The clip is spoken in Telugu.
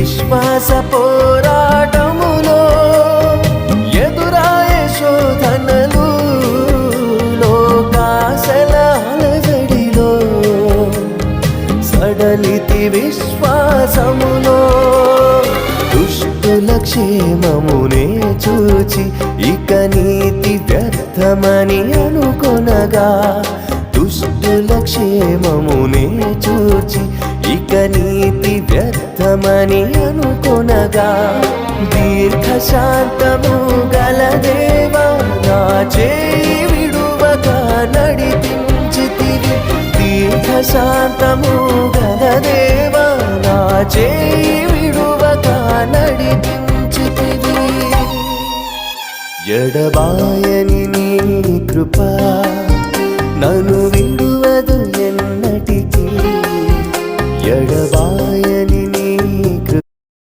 విశ్వాస పోరాటములో ఎదురాయే శోధనలు లోకాశల అలజడిలో సడలితి విశ్వాసములో దుష్టుల క్షేమమునే చూచి ఇక నీతి వ్యర్థమని అనుకొనగా దుష్టుల క్షేమమునే చూచి ఇక నీతి వ్యర్థమని అనుకొనగా దీర్ఘశాంతము గల దేవా నా చేయి విడువక నడిపించితివి దీర్ఘశాంతము గల దేవా నా చేయి విడువక నడిపించితివి ఎడబాయని నీ కృప నన్ను